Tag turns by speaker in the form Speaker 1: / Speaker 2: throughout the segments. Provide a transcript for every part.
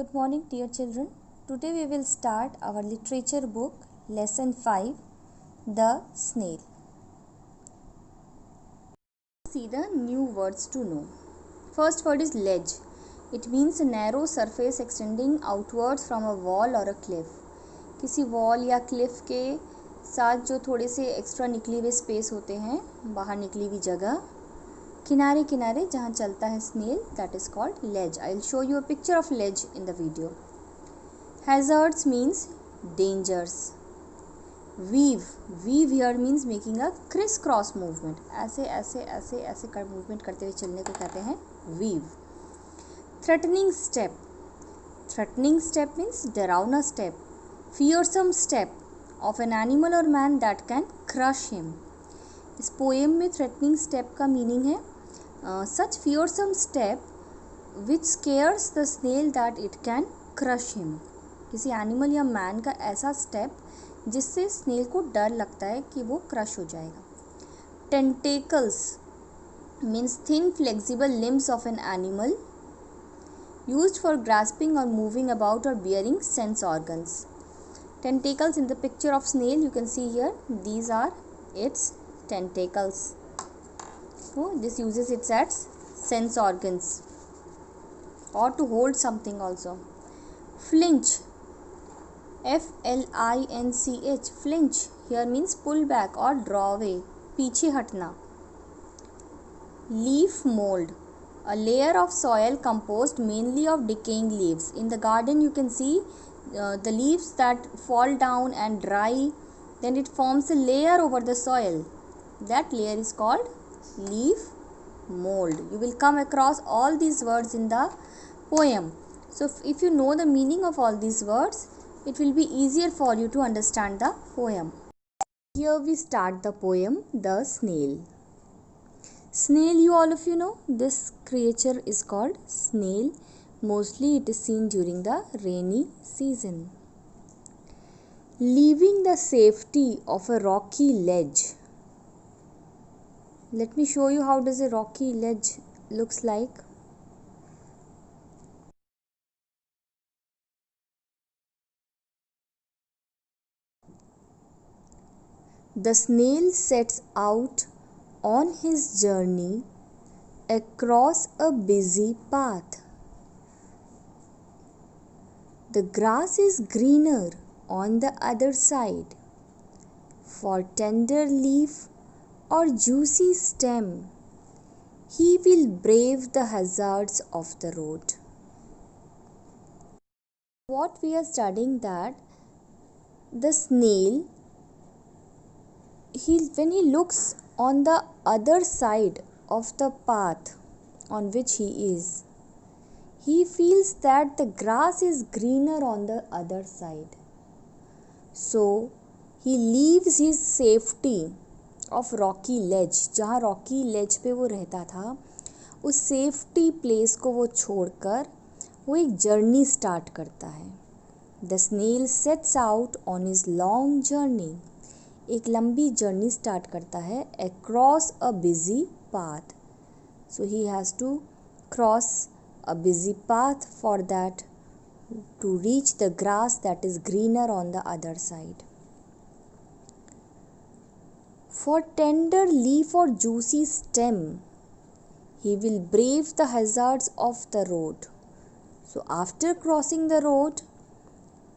Speaker 1: Good morning, dear children. Today we will start our literature book, lesson 5, The Snail. See the new words to know. First word is ledge. It means a narrow surface extending outwards from a wall or a cliff. किसी wall या cliff के साथ जो थोड़े से extra निकली हुए space होते हैं, बाहर निकली हुई जगह, किनारे किनारे जहाँ चलता है snail, that is called ledge. I will show you a picture of ledge in the video. Hazards means dangers. Weave here means making a criss-cross movement. ऐसे ऐसे ऐसे ऐसे कर movement करते हुए चलने को कहते हैं weave. Threatening step means डरावना step, fearsome step of an animal or man that can crush him. इस पोएम में थ्रेटनिंग स्टेप का मीनिंग है such fearsome step which scares the snail that it can crush him. किसी animal या man का ऐसा step जिससे snail को डर लगता है कि वो क्रश हो जाएगा. Tentacles means thin flexible limbs of an animal used for grasping और मूविंग अबाउट और bearing sense organs. Tentacles in the picture of snail you can see here, these are its tentacles. So this uses its as sense organs or to hold something also. Flinch, F-L-I-N-C-H, flinch here means pull back or draw away, पीछे हटना. Leaf mold, a layer of soil composed mainly of decaying leaves. In the garden you can see the leaves that fall down and dry, then it forms a layer over the soil. That layer is called leaf mold. You will come across all these words in the poem. So if you know the meaning of all these words, it will be easier for you to understand the poem. Here we start the poem, The Snail. Snail, all of you know, this creature is called snail. Mostly it is seen during the rainy season. Leaving the safety of a rocky ledge. Let me show you how does a rocky ledge looks like. The snail sets out on his journey across a busy path. The grass is greener on the other side. For tender leaf or juicy stem, he will brave the hazards of the road. What we are studying that the snail, when he looks on the other side of the path on which he is, he feels that the grass is greener on the other side. So he leaves his safety of rocky ledge. जहाँ rocky ledge पे वो रहता था, उस safety place को वो छोड़कर वो एक जर्नी स्टार्ट करता है. The snail sets out on his long journey. एक लंबी जर्नी स्टार्ट करता है across a busy path. So he has to cross a busy path for that to reach the grass that is greener on the other side. For tender leaf or juicy stem, he will brave the hazards of the road. So after crossing the road,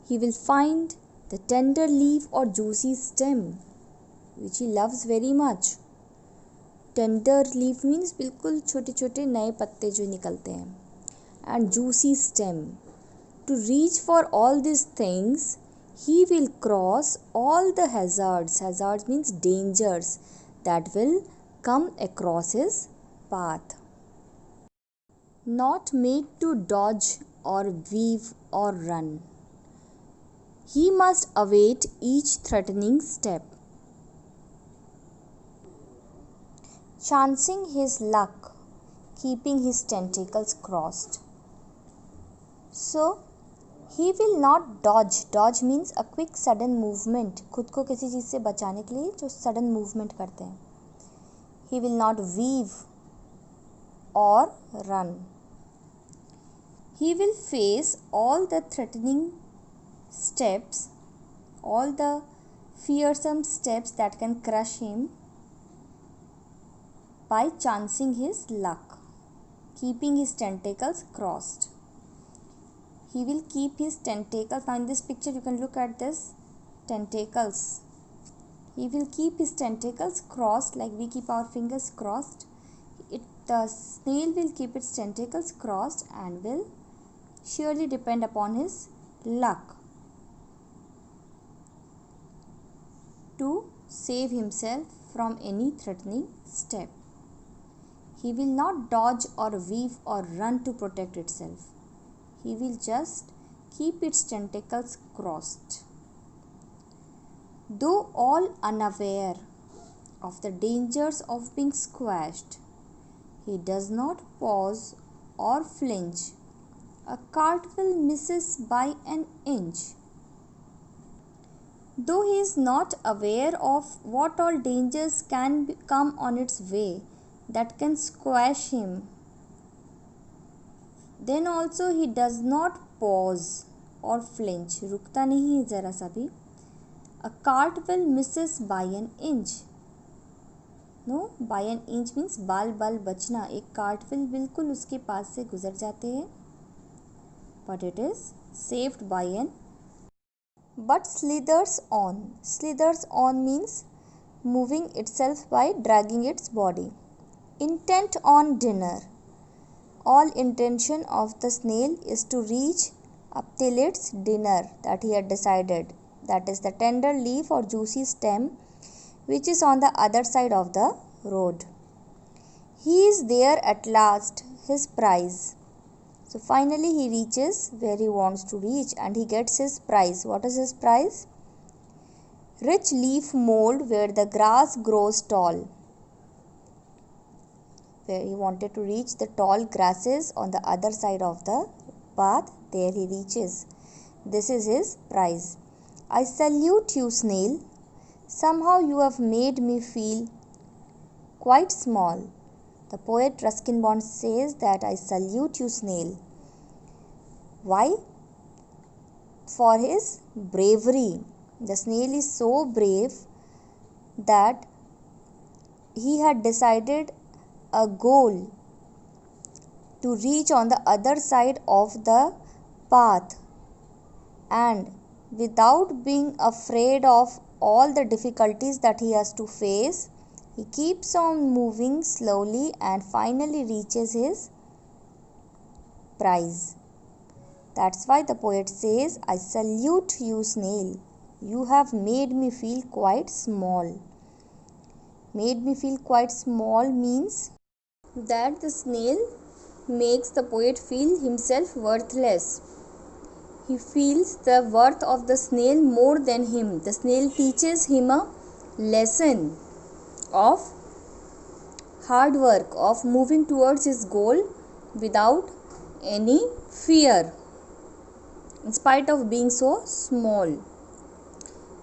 Speaker 1: he will find the tender leaf or juicy stem, which he loves very much. Tender leaf means बिल्कुल छोटे छोटे नए पत्ते जो निकलते हैं. And juicy stem. To reach for all these things, he will cross all the hazards. Hazards means dangers that will come across his path. Not made to dodge or weave or run. He must await each threatening step. Chancing his luck, keeping his tentacles crossed. So, he will not dodge. Dodge means a quick sudden movement. खुद को किसी चीज़ से बचाने के लिए जो sudden movement करते हैं. He will not weave or run. He will face all the threatening steps, all the fearsome steps that can crush him by chancing his luck, keeping his tentacles crossed. He will keep his tentacles. Now in this picture you can look at this tentacles. He will keep his tentacles crossed like we keep our fingers crossed. The snail will keep its tentacles crossed and will surely depend upon his luck to save himself from any threatening step. He will not dodge or weave or run to protect itself. He will just keep its tentacles crossed. Though all unaware of the dangers of being squashed, he does not pause or flinch. A cartwheel misses by an inch. Though he is not aware of what all dangers can come on its way that can squash him, then also he does not pause or flinch. रुकता नहीं है ज़रा सा भी. A cartwheel misses by an inch. No, by an inch means बाल बाल बचना. एक कार्टविल बिल्कुल उसके पास से गुजर जाते हैं, but it is saved by an. But slithers on means moving itself by dragging its body. Intent on dinner. All intention of the snail is to reach up till its dinner that he had decided, that is the tender leaf और juicy stem which is on the other side of the road. He is there at last, his prize. So finally he reaches where he wants to reach and he gets his prize. What is his prize? Rich leaf mold where the grass grows tall. Where he wanted to reach the tall grasses on the other side of the path, there he reaches. This is his prize. I salute you, snail. Somehow you have made me feel quite small. The poet Ruskin Bond says that I salute you, snail. Why? For his bravery. The snail is so brave that he had decided a goal to reach on the other side of the path, and without being afraid of all the difficulties that he has to face, he keeps on moving slowly and finally reaches his prize. That's why the poet says, I salute you, snail. You have made me feel quite small. Made me feel quite small means that the snail makes the poet feel himself worthless. He feels the worth of the snail more than him. The snail teaches him a lesson of hard work, of moving towards his goal without any fear, in spite of being so small.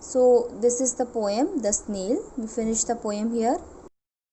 Speaker 1: So this is the poem, The Snail. We finish the poem here.